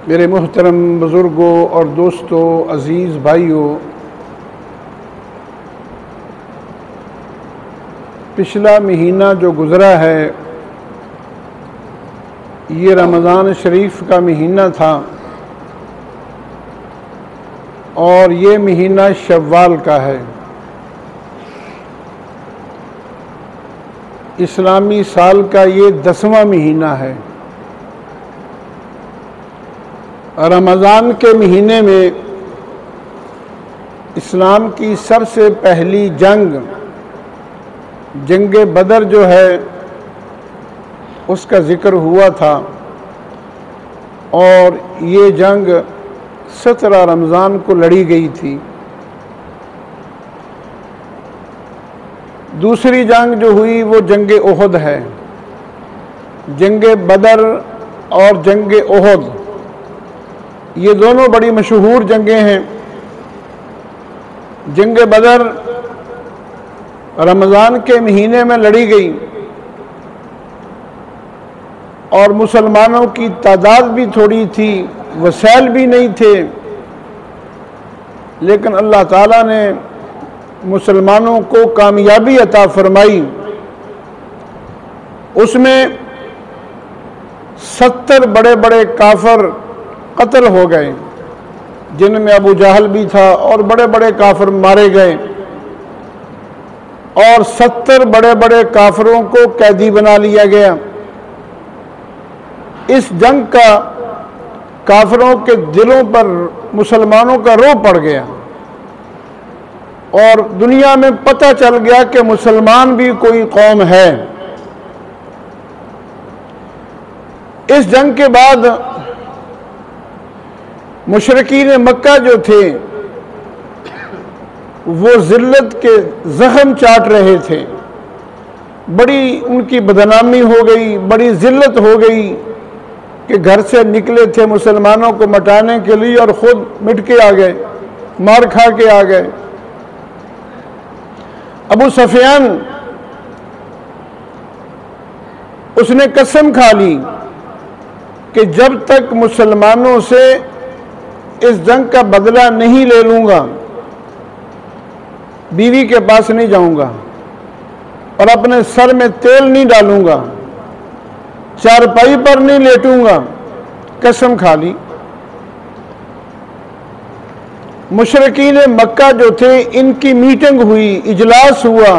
मेरे मुहतरम बुज़ुर्गों और दोस्तों, अज़ीज़ भाइयों, पिछला महीना जो गुज़रा है ये रमज़ान शरीफ का महीना था और ये महीना शव्वाल का है। इस्लामी साल का ये 10वां महीना है। रमज़ान के महीने में इस्लाम की सबसे पहली जंग बदर जो है उसका ज़िक्र हुआ था और ये जंग 17 रमज़ान को लड़ी गई थी। दूसरी जंग जो हुई वो जंग ओहद है। जंग बदर और जंग ओहद ये दोनों बड़ी मशहूर जंगें हैं। जंग बदर रमज़ान के महीने में लड़ी गई और मुसलमानों की तादाद भी थोड़ी थी, वसाइल भी नहीं थे, लेकिन अल्लाह ताला ने मुसलमानों को कामयाबी अता फरमाई। उसमें 70 बड़े बड़े काफिर कत्ल हो गए, जिनमें अबू जहल भी था, और बड़े बड़े काफिर मारे गए और 70 बड़े बड़े काफिरों को कैदी बना लिया गया। इस जंग का काफिरों के दिलों पर मुसलमानों का रोब पड़ गया और दुनिया में पता चल गया कि मुसलमान भी कोई कौम है। इस जंग के बाद मुशरिकीन मक्का जो थे वो जिल्लत के जख्म चाट रहे थे। बड़ी उनकी बदनामी हो गई, बड़ी जिल्लत हो गई कि घर से निकले थे मुसलमानों को मटाने के लिए और खुद मिट के आ गए, मार खा के आ गए। अबू सुफियान उसने कसम खा ली कि जब तक मुसलमानों से इस जंग का बदला नहीं ले लूंगा, बीवी के पास नहीं जाऊंगा और अपने सर में तेल नहीं डालूंगा, चारपाई पर नहीं लेटूंगा। कसम खा ली। मुशरिकीन मक्का जो थे इनकी मीटिंग हुई, इजलास हुआ,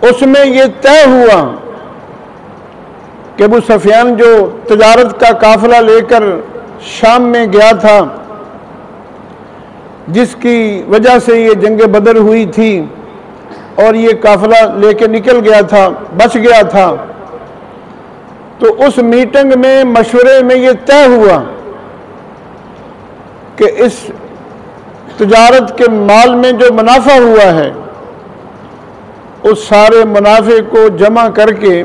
उसमें यह तय हुआ कि अबू सुफियान जो तजारत का काफिला लेकर शाम में गया था, जिसकी वजह से ये जंग बदर हुई थी और ये काफिला लेके निकल गया था, बच गया था, तो उस मीटिंग में मशवरे में ये तय हुआ कि इस तजारत के माल में जो मुनाफा हुआ है उस सारे मुनाफे को जमा करके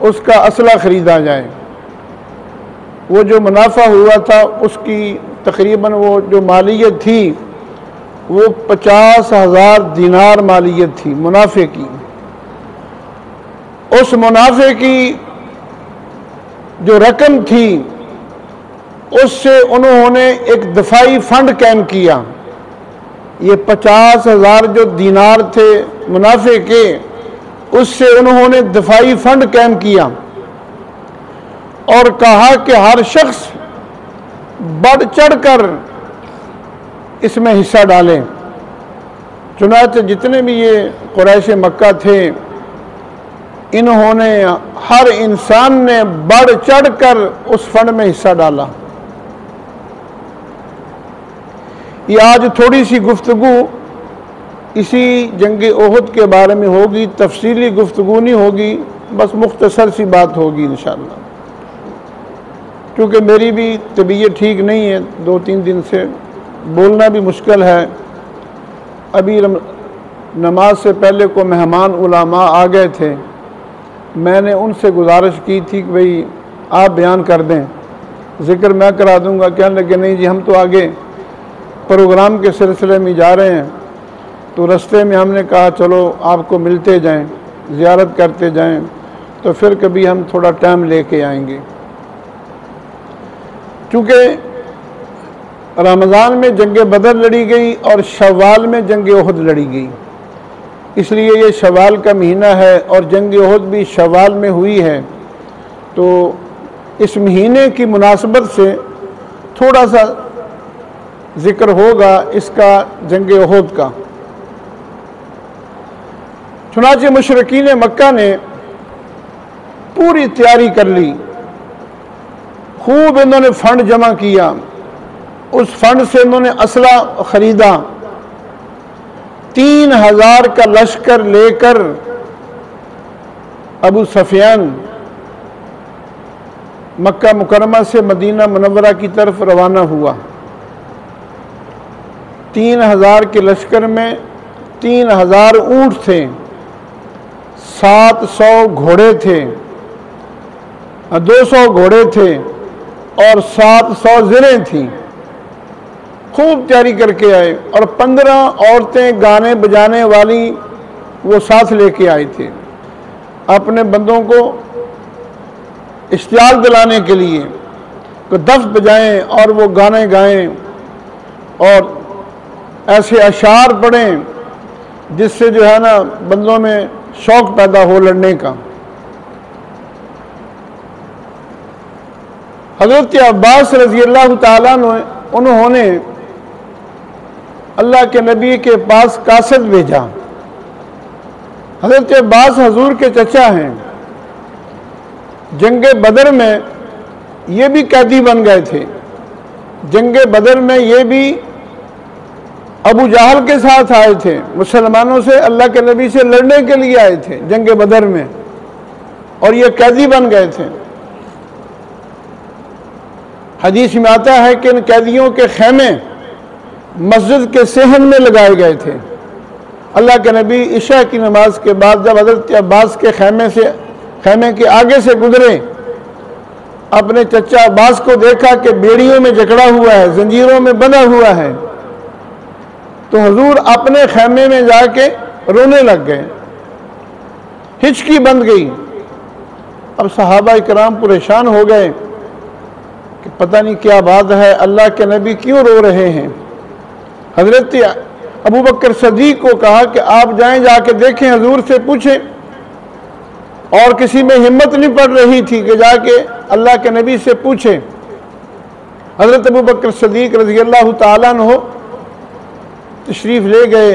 उसका असला खरीदा जाए। वो जो मुनाफा हुआ था उसकी तकरीबन वो जो मालियत थी वो 50,000 दिनार मालियत थी मुनाफे की। उस मुनाफे की जो रकम थी उससे उन्होंने एक दफाई फंड कायम किया। ये 50,000 जो दिनार थे मुनाफे के, उससे उन्होंने दफाई फंड कायम किया और कहा कि हर शख्स बढ़ चढ़कर इसमें हिस्सा डालें। चुनांचे जितने भी ये कुरैश मक्का थे, इन्होंने हर इंसान ने बढ़ चढ़कर उस फंड में हिस्सा डाला। ये आज थोड़ी सी गुफ्तगू इसी जंग ओहद के बारे में होगी, तफसीली गुफ्तगू नहीं होगी, बस मुख्तसर सी बात होगी इंशाअल्लाह। क्योंकि मेरी भी तबीयत ठीक नहीं है, 2-3 दिन से बोलना भी मुश्किल है। अभी नमाज से पहले को मेहमान उलामा आ गए थे, मैंने उनसे गुजारिश की थी कि भाई आप बयान कर दें, ज़िक्र मैं करा दूंगा। कहने लगे नहीं जी, हम तो आगे प्रोग्राम के सिलसिले में जा रहे हैं। तो रास्ते में हमने कहा चलो आपको मिलते जाएं, ज़ियारत करते जाएं, तो फिर कभी हम थोड़ा टाइम लेके आएंगे। चूँकि रमज़ान में जंग बदर लड़ी गई और शव्वाल में जंग ओहद लड़ी गई, इसलिए ये शव्वाल का महीना है और जंग ओहद भी शव्वाल में हुई है। तो इस महीने की मुनासबत से थोड़ा सा ज़िक्र होगा इसका जंग ओहद का। चुनांचे मुशरिकीन मक्का ने पूरी तैयारी कर ली, खूब इन्होंने फंड जमा किया, उस फंड से इन्होंने असला ख़रीदा। 3000 का लश्कर लेकर अबू सफियान मक्का मुकरमा से मदीना मुनव्वरा की तरफ रवाना हुआ। 3000 के लश्कर में 3000 ऊँट थे, 700 घोड़े थे, 200 घोड़े थे और 700 ज़िरें थीं। खूब तैयारी करके आए और 15 औरतें गाने बजाने वाली वो साथ लेके आए थे, अपने बंदों को इश्तियाल दिलाने के लिए कि दफ बजाएं और वो गाने गाएं और ऐसे अशार पढ़ें जिससे जो है ना बंदों में शौक़ पैदा हो लड़ने का। हज़रत अब्बास रज़ी अल्लाह ताला उन्होंने अल्लाह के नबी के पास कासद भेजा। हज़रत अब्बास हजूर के चचा हैं। जंग बदर में ये भी कैदी बन गए थे। जंग बदर में ये भी अबू जहल के साथ आए थे, मुसलमानों से अल्लाह के नबी से लड़ने के लिए आए थे जंग बदर में, और ये कैदी बन गए थे। हदीस में आता है कि इन कैदियों के खेमे मस्जिद के सहन में लगाए गए थे। अल्लाह के नबी इशा की नमाज के बाद जब हज़रत अब्बास के खेमे के आगे से गुजरे, अपने चचा अब्बास को देखा कि बेड़ियों में जकड़ा हुआ है, जंजीरों में बंधा हुआ है, तो हुजूर अपने खेमे में जाके रोने लग गए, हिचकी बंध गई। अब सहाबा इकराम परेशान हो गए कि पता नहीं क्या बात है, अल्लाह के नबी क्यों रो रहे हैं। हज़रत अबू बकर सदीक को कहा कि आप जाएं, जाके देखें, हुजूर से पूछें। और किसी में हिम्मत नहीं पड़ रही थी कि जाके अल्लाह के नबी से पूछें। हज़रत अबू बकर सदीक रज़ी अल्लाह ताला अन्हु तशरीफ़ ले गए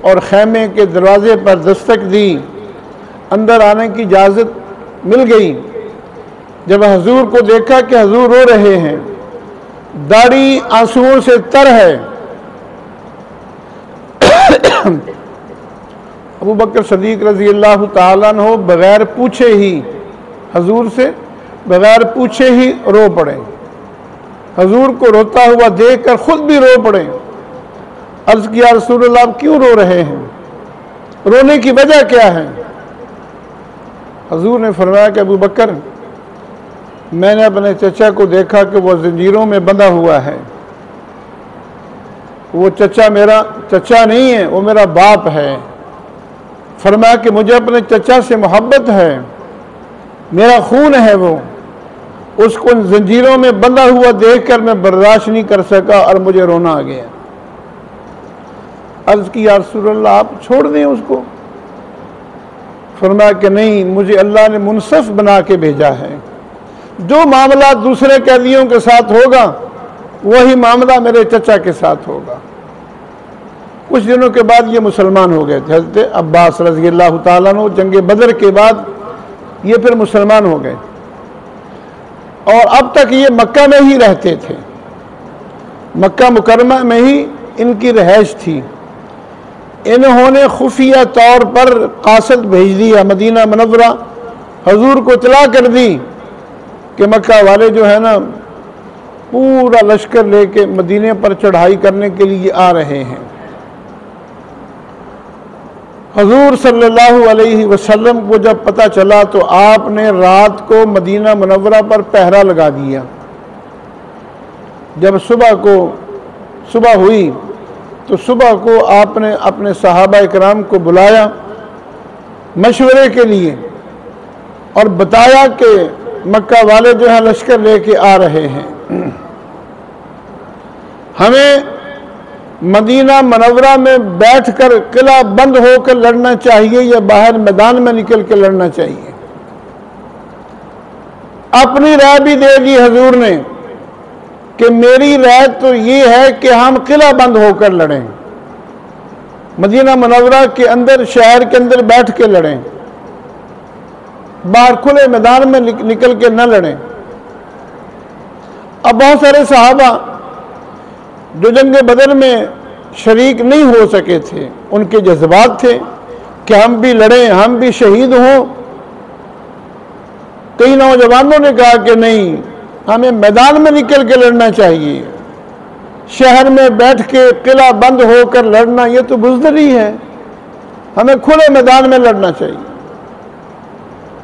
और खैमे के दरवाज़े पर दस्तक दी। अंदर आने की इजाज़त मिल गई। जब हुजूर को देखा कि हुजूर रो रहे हैं, दाढ़ी आंसुओं से तर है, अबू बकर सदीक रज़ी अल्लाह ताला अन्हु बग़ैर पूछे ही हुजूर से बग़ैर पूछे ही रो पड़े। हुजूर को रोता हुआ देखकर खुद भी रो पड़े। अर्ज़ किया, रसूलुल्लाह आप क्यों रो रहे हैं, रोने की वजह क्या है। हुजूर ने फरमाया कि अबू बकर, मैंने अपने चचा को देखा कि वो जंजीरों में बंधा हुआ है। वो चचा मेरा चचा नहीं है, वो मेरा बाप है। फरमाया कि मुझे अपने चचा से मोहब्बत है, मेरा खून है वो, उसको जंजीरों में बंधा हुआ देखकर मैं बर्दाश्त नहीं कर सका और मुझे रोना आ गया। अर्ज़ की, या रसूलल्लाह आप छोड़ दें उसको। फरमाया कि नहीं, मुझे अल्लाह ने मुनसफ बना के भेजा है। जो मामला दूसरे कैदियों के साथ होगा वही मामला मेरे चचा के साथ होगा। कुछ दिनों के बाद ये मुसलमान हो गए थे। हज़रत अब्बास रज़ी अल्लाह ताला अन्हु जंग बदर के बाद ये फिर मुसलमान हो गए और अब तक ये मक्का में ही रहते थे। मक्का मुकरमा में ही इनकी रहाइश थी। इन्होंने खुफिया तौर पर कासद भेज दिया मदीना मुनव्वरा, हुजूर को इत्तला कर दी कि मक्का वाले जो है ना पूरा लश्कर लेके मदीने पर चढ़ाई करने के लिए आ रहे हैं। हुजूर सल्लल्लाहु अलैहि वसल्लम को जब पता चला तो आपने रात को मदीना मुनव्वरा पर पहरा लगा दिया। जब सुबह हुई तो सुबह को आपने अपने सहाबा इकराम को बुलाया मशवरे के लिए और बताया कि मक्का वाले जो है लश्कर लेके आ रहे हैं। हमें मदीना मनव्वरा में बैठकर किला बंद होकर लड़ना चाहिए या बाहर मैदान में निकल कर लड़ना चाहिए? अपनी राय भी दे दी हजूर ने कि मेरी राय तो ये है कि हम किला बंद होकर लड़ें, मदीना मनव्वरा के अंदर, शहर के अंदर बैठ के लड़ें, बाहर खुले मैदान में निकल के न लड़ें। अब बहुत सारे सहाबा जो जंग बदर में शरीक नहीं हो सके थे, उनके जज्बात थे कि हम भी लड़ें, हम भी शहीद हों। कई नौजवानों ने कहा कि नहीं, हमें मैदान में निकल के लड़ना चाहिए, शहर में बैठ के किला बंद होकर लड़ना ये तो बुज़दिली है, हमें खुले मैदान में लड़ना चाहिए।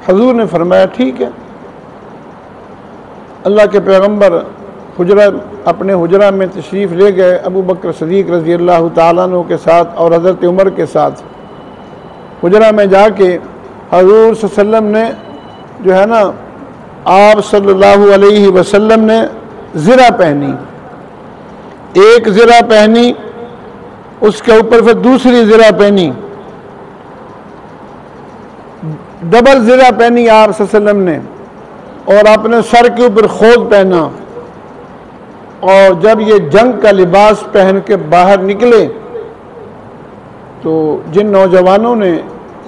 हजूर ने फरमाया ठीक है। अल्लाह के पैगंबर अपने हुजरा में तशरीफ़ ले गए अबू बकर सदीक रज़ी अल्लाह ताला अन्हु के साथ और हज़रत उमर के साथ। हुजरा में जाके हजूर सल्लल्लाहु अलैहि वसल्लम ने जो है ना, आप सल्लल्लाहु अलैहि वसल्लम ने ज़िरा पहनी, एक ज़िरा पहनी, उसके ऊपर फिर दूसरी ज़िरा पहनी, डबल ज़िरा पहनी आप सल्लल्लाहु अलैहि वसल्लम ने, और अपने सर के ऊपर खोद पहना। और जब ये जंग का लिबास पहन के बाहर निकले तो जिन नौजवानों ने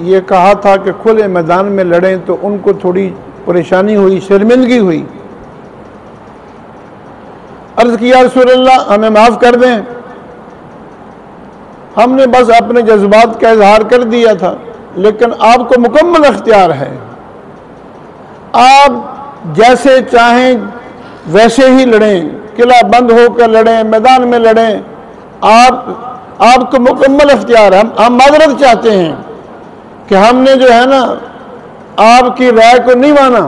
ये कहा था कि खुले मैदान में लड़ें तो उनको थोड़ी परेशानी हुई, शर्मिंदगी हुई। अर्ज़ किया रसूल अल्लाह हमें माफ़ कर दें, हमने बस अपने जज्बात का इजहार कर दिया था, लेकिन आपको मुकम्मल इख्तियार है, आप जैसे चाहें वैसे ही लड़ें, किला बंद होकर लड़ें, मैदान में लड़ें, आपको मुकम्मल इख्तियार है। हम माजरत चाहते हैं कि हमने जो है ना आपकी राय को नहीं माना,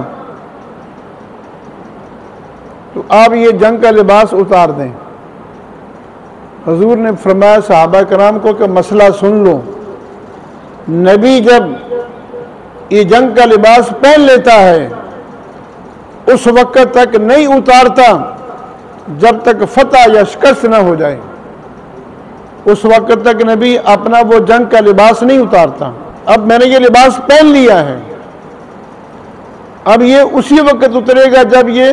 तो आप ये जंग का लिबास उतार दें। हजूर ने फरमाया सहाबा कराम को कि मसला सुन लो, नबी जब ये जंग का लिबास पहन लेता है उस वक्त तक नहीं उतारता जब तक फतह या शिकस्त न हो जाए, उस वक्त तक नबी अपना वो जंग का लिबास नहीं उतारता। अब मैंने ये लिबास पहन लिया है, अब ये उसी वक्त उतरेगा जब ये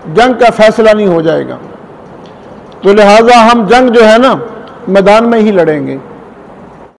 जंग का फैसला नहीं हो जाएगा, तो लिहाजा हम जंग जो है ना मैदान में ही लड़ेंगे।